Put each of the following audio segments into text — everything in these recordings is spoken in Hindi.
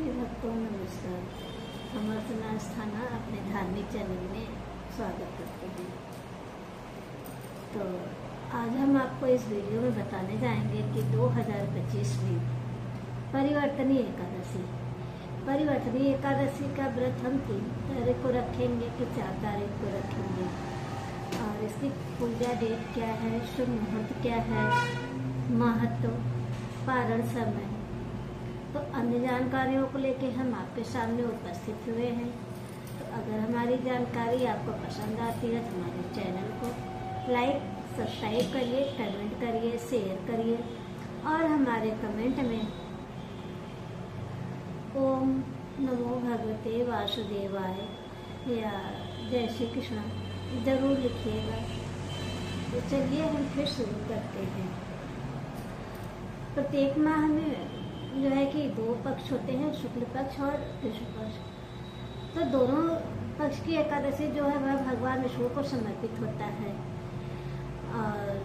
प्रिय भक्तों नमस्कार। हम अर्चना अस्थाना अपने धार्मिक चैनल में स्वागत करते हैं। तो आज हम आपको इस वीडियो में बताने जाएंगे कि 2025 में परिवर्तनीय एकादशी का व्रत हम 3 तारीख को रखेंगे कि 4 तारीख को रखेंगे, और इसकी पूजा डेट क्या है, शुभ मुहूर्त क्या है, महत्व, पारण समय, तो अन्य जानकारियों को लेके हम आपके सामने उपस्थित हुए हैं। तो अगर हमारी जानकारी आपको पसंद आती है तो हमारे चैनल को लाइक सब्सक्राइब करिए, कमेंट करिए, शेयर करिए, और हमारे कमेंट में ओम नमो भगवते वासुदेवाय या जय श्री कृष्ण जरूर लिखिएगा। तो चलिए हम फिर शुरू करते हैं। प्रत्येक माह में जो है कि 2 पक्ष होते हैं, शुक्ल पक्ष और कृष्ण पक्ष। तो दोनों पक्ष की एकादशी जो है वह भगवान विष्णु को समर्पित होता है, और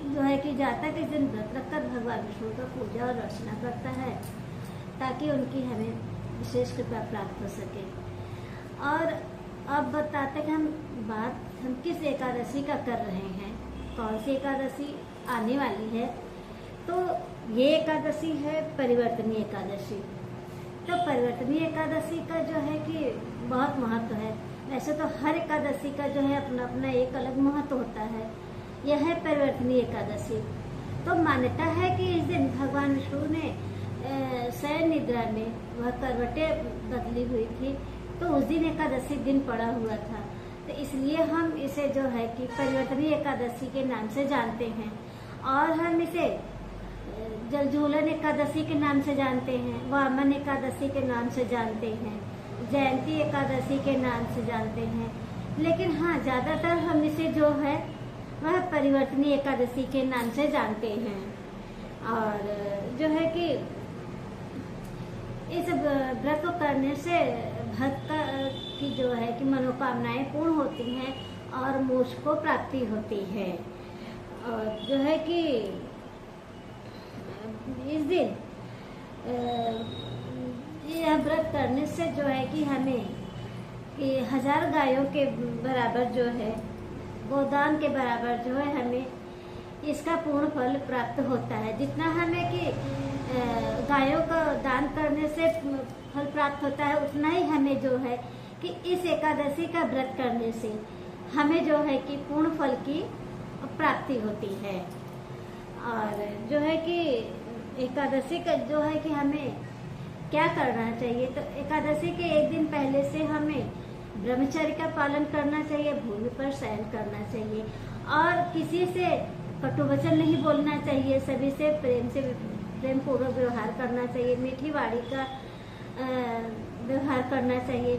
जो है कि जातक इस दिन व्रत रखकर भगवान विष्णु का पूजा और अर्चना करता है ताकि उनकी हमें विशेष कृपा प्राप्त हो सके। और अब बताते हैं हम किस एकादशी का कर रहे हैं, कौन सी एकादशी आने वाली है। तो ये एकादशी है परिवर्तनीय एकादशी। तो परिवर्तनीय एकादशी का जो है कि बहुत महत्व है। वैसे तो हर एकादशी का जो है अपना अपना एक अलग महत्व होता है। यह है परिवर्तनीय एकादशी। तो मान्यता है कि इस दिन भगवान विष्णु ने शयन निद्रा में वह करवटें बदली हुई थी, तो उस दिन एकादशी दिन पड़ा हुआ था। तो इसलिए हम इसे जो है कि परिवर्तनीय एकादशी के नाम से जानते हैं, और हम इसे जलझूलन एकादशी के नाम से जानते हैं, वामन एकादशी के नाम से जानते हैं, जयंती एकादशी के नाम से जानते हैं। लेकिन हाँ, ज्यादातर हम इसे जो है वह परिवर्तनीय एकादशी के नाम से जानते हैं। और जो है कि इस व्रत को करने से भक्त की जो है कि मनोकामनाएं पूर्ण होती हैं और मोक्ष को प्राप्ति होती है। और जो है कि इस दिन यह व्रत करने से जो है कि हमें 1000 गायों के बराबर जो है, गोदान के बराबर जो है हमें इसका पूर्ण फल प्राप्त होता है। जितना हमें कि गायों का दान करने से फल प्राप्त होता है, उतना ही हमें जो है कि इस एकादशी का व्रत करने से हमें जो है कि पूर्ण फल की प्राप्ति होती है। और जो है कि एकादशी का जो है कि हमें क्या करना चाहिए, तो एकादशी के एक दिन पहले से हमें ब्रह्मचर्य का पालन करना चाहिए, भूमि पर शयन करना चाहिए, और किसी से कटु वचन नहीं बोलना चाहिए, सभी से प्रेम पूर्वक व्यवहार करना चाहिए, मीठी वाणी का व्यवहार करना चाहिए,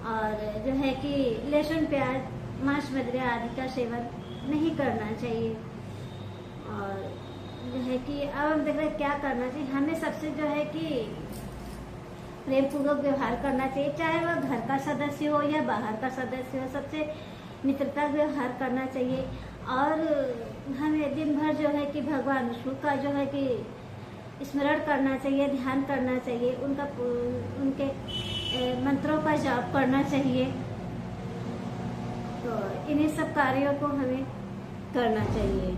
और जो है कि लहसुन, प्याज, मांस, मदिरा आदि का सेवन नहीं करना चाहिए। और जो है कि अब हम देख रहे हैं क्या करना चाहिए। हमें सबसे जो है कि प्रेम पूर्वक व्यवहार करना चाहिए, चाहे वह घर का सदस्य हो या बाहर का सदस्य हो, सबसे मित्रता व्यवहार करना चाहिए। और हमें दिन भर जो है कि भगवान विष्णु का जो है कि स्मरण करना चाहिए, ध्यान करना चाहिए, उनके मंत्रों का जाप करना चाहिए। तो इन्हीं सब कार्यों को हमें करना चाहिए।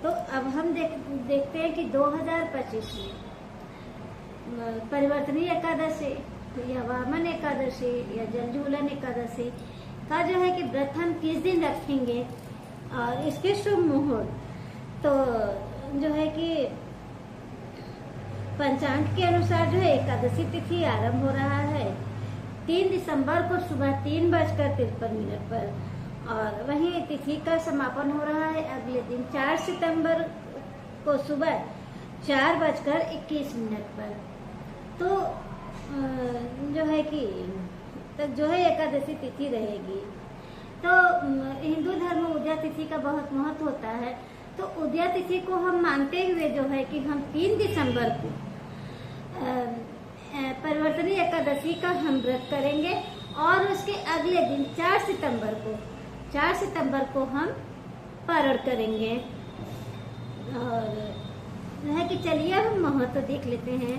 तो अब हम देखते हैं कि 2025 में परिवर्तनीय एकादशी या वामन एकादशी या जलझूलन एकादशी का जो है कि व्रत हम किस दिन रखेंगे और इसके शुभ मुहूर्त। तो जो है कि पंचांग के अनुसार जो है एकादशी तिथि आरंभ हो रहा है 3 दिसंबर को सुबह 3:53 पर, और वहीं तिथि का समापन हो रहा है अगले दिन 4 सितंबर को सुबह 4:21 पर। तो जो है कि तक जो है एकादशी तिथि रहेगी। तो हिंदू धर्म में उदया तिथि का बहुत महत्व होता है। तो उदया तिथि को हम मानते हुए जो है कि हम 3 दिसंबर को परिवर्तनीय एकादशी का हम व्रत करेंगे, और उसके अगले दिन 4 सितंबर को हम पारण करेंगे। और है कि चलिए हम महत्व देख लेते हैं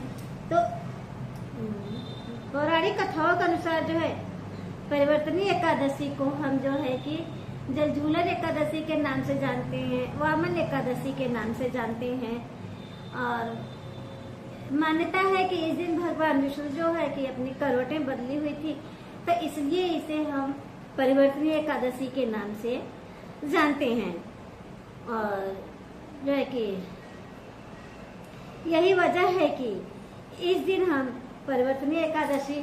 तो पौराणिक कथाओं के अनुसार जो है परिवर्तनीय एकादशी को हम जो है कि जलझूलन एकादशी के नाम से जानते हैं, वामन एकादशी के नाम से जानते हैं। और मान्यता है कि इस दिन भगवान विष्णु जो है कि अपनी करवटें बदली हुई थी, तो इसलिए इसे हम परिवर्तनीय एकादशी के नाम से जानते हैं। और जो है कि यही वजह है कि इस दिन हम परिवर्तनीय एकादशी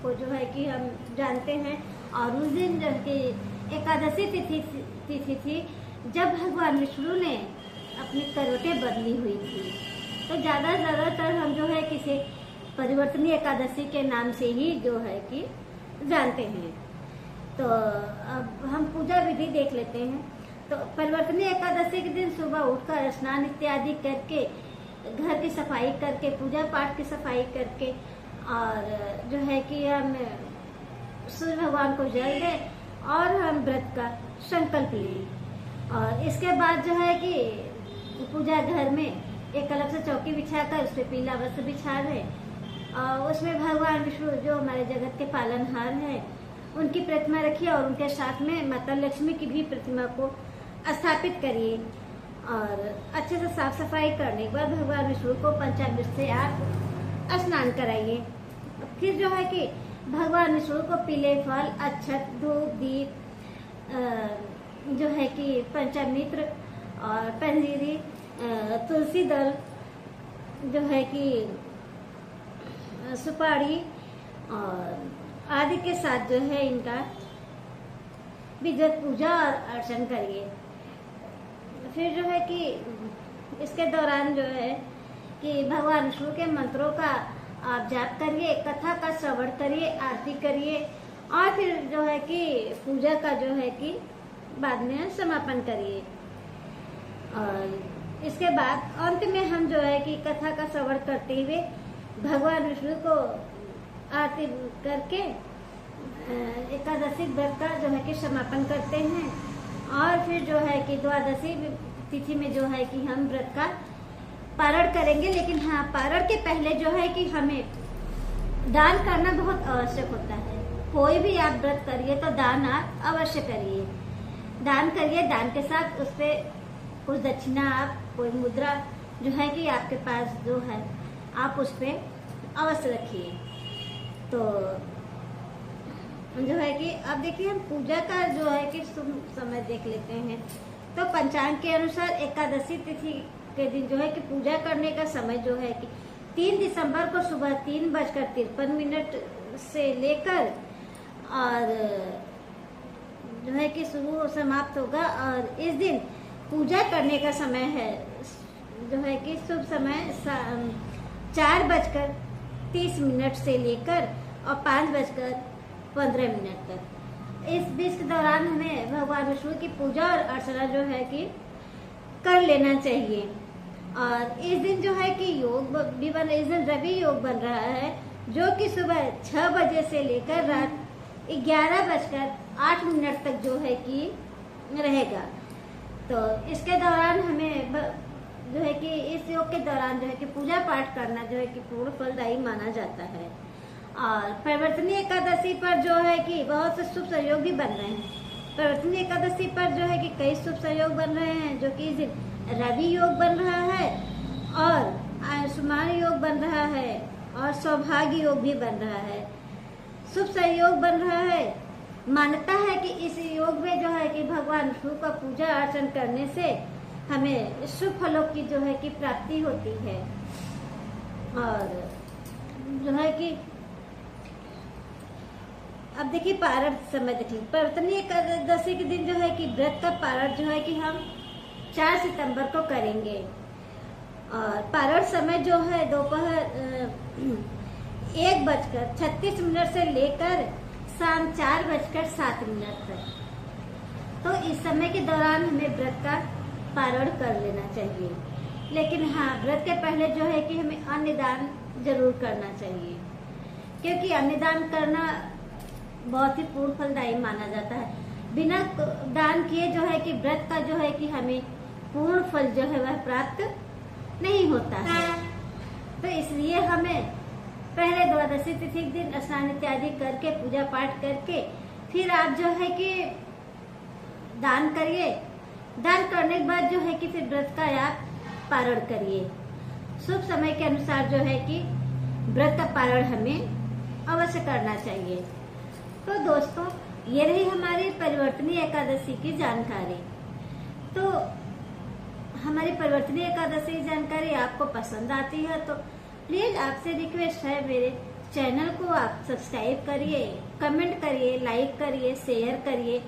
को जो है कि हम जानते हैं। और उस दिन जो कि एकादशी तिथि थी जब भगवान विष्णु ने अपनी करवटें बदली हुई थी, तो ज्यादातर हम जो है किसी परिवर्तनीय एकादशी के नाम से ही जो है कि जानते हैं। तो अब हम पूजा विधि देख लेते हैं। तो परिवर्तनीय एकादशी के दिन सुबह उठकर स्नान इत्यादि करके, घर की सफाई करके, पूजा पाठ की सफाई करके, और जो है कि हम सूर्य भगवान को जल दें और हम व्रत का संकल्प लें। और इसके बाद जो है कि पूजा घर में एक अलग से चौकी बिछाकर उस पर पीला वस्त्र बिछा दें और उसमें भगवान विष्णु जो हमारे जगत के पालनहार हैं उनकी प्रतिमा रखिए और उनके साथ में माता लक्ष्मी की भी प्रतिमा को स्थापित करिए। और अच्छे से साफ सफाई करने के बाद भगवान विष्णु को पंचामृत से आप स्नान कराइए। फिर जो है कि भगवान विष्णु को पीले फल, अक्षत, धूप, दीप, जो है कि पंचामृत और पंजीरी, तुलसी दल, जो है कि सुपारी और आदि के साथ जो है इनका विधिवत पूजा और अर्चन करिए। फिर जो है कि इसके दौरान जो है कि भगवान विष्णु के मंत्रों का आप जाप करिए, कथा का श्रवण करिए, आरती करिए और फिर जो है कि पूजा का जो है कि बाद में समापन करिए। और इसके बाद अंत में हम जो है कि कथा का श्रवण करते हुए भगवान विष्णु को आरती करके एकादशी व्रत का जो है कि समापन करते हैं। और फिर जो है कि द्वादशी तिथि में जो है कि हम व्रत का पारण करेंगे। लेकिन हाँ, पारण के पहले जो है कि हमें दान करना बहुत आवश्यक होता है। कोई भी आप व्रत करिए तो दान आप अवश्य करिए, दान करिए। दान के साथ उस पर कुछ दक्षिणा, आप कोई मुद्रा जो है कि आपके पास जो है आप उस पर अवश्य रखिए। तो जो है कि अब देखिए हम पूजा का जो है कि समय देख लेते हैं। तो पंचांग के अनुसार एकादशी तिथि के दिन जो है कि पूजा करने का समय जो है कि 3 दिसंबर को सुबह 3:53 से लेकर और जो है कि शुरू समाप्त होगा। और इस दिन पूजा करने का समय है जो है कि शुभ समय 4:30 से लेकर और 5:15 तक। इस बीच के दौरान हमें भगवान विष्णु की पूजा और अर्चना जो है कि कर लेना चाहिए। और इस दिन जो है कि योग भी इस दिन रवि योग बन रहा है जो कि सुबह 6 बजे से लेकर रात 11:08 तक जो है कि रहेगा। तो इसके दौरान हमें जो है कि इस योग के दौरान जो है कि पूजा पाठ करना जो है कि पूर्ण फलदायी माना जाता है। और परिवर्तनीय एकादशी पर जो है कि बहुत से शुभ संयोग भी बन रहे हैं। परिवर्तनीय एकादशी पर जो है कि कई शुभ संयोग बन रहे हैं, जो कि इस दिन रवि योग बन रहा है और आयुष्मान योग बन रहा है और सौभाग्य योग भी बन रहा है। शुभ संयोग बन रहा है। मान्यता है कि इस योग में जो है कि भगवान विष्णु का पूजा अर्चन करने से हमें शुभ फलों की जो है कि प्राप्ति होती है। और जो है कि अब देखिए पारण समय देखिए, परिवर्तनीय एकादशी के दिन जो है कि व्रत का पारण जो है कि हम 4 सितंबर को करेंगे। और पारण समय जो है दोपहर 1:36 से लेकर शाम 4:07 तक। तो इस समय के दौरान हमें व्रत का पारण कर लेना चाहिए। लेकिन हाँ, व्रत के पहले जो है कि हमें अन्न दान जरूर करना चाहिए, क्योंकि अन्न दान करना बहुत ही पूर्ण फलदायी माना जाता है। बिना दान किए जो है कि व्रत का जो है कि हमें पूर्ण फल जो है वह प्राप्त नहीं होता है। तो इसलिए हमें पहले द्वादशी तिथि के दिन स्नान इत्यादि करके पूजा पाठ करके फिर आप जो है कि दान करिए। दान करने के बाद जो है कि फिर व्रत का आप पारण करिए। शुभ समय के अनुसार जो है कि व्रत का पारण हमें अवश्य करना चाहिए। तो दोस्तों, ये रही हमारी परिवर्तनीय एकादशी की जानकारी। तो हमारी परिवर्तनीय एकादशी की जानकारी आपको पसंद आती है तो प्लीज आपसे रिक्वेस्ट है, मेरे चैनल को आप सब्सक्राइब करिए, कमेंट करिए, लाइक करिए, शेयर करिए,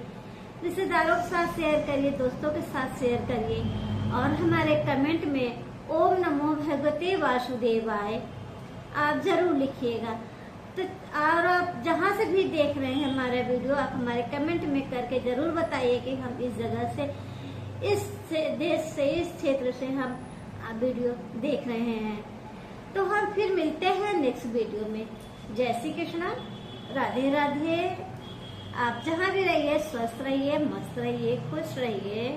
रिश्तेदारों के साथ शेयर करिए, दोस्तों के साथ शेयर करिए और हमारे कमेंट में ओम नमो भगवते वासुदेवाय आप जरूर लिखिएगा। तो और आप जहाँ से भी देख रहे हैं हमारा वीडियो, आप हमारे कमेंट में करके जरूर बताइए कि हम इस जगह से, इस देश से, इस क्षेत्र से हम वीडियो देख रहे हैं। तो हम फिर मिलते हैं नेक्स्ट वीडियो में। जय श्री कृष्णा, राधे राधे। आप जहाँ भी रहिए स्वस्थ रहिए, मस्त रहिए, खुश रहिए।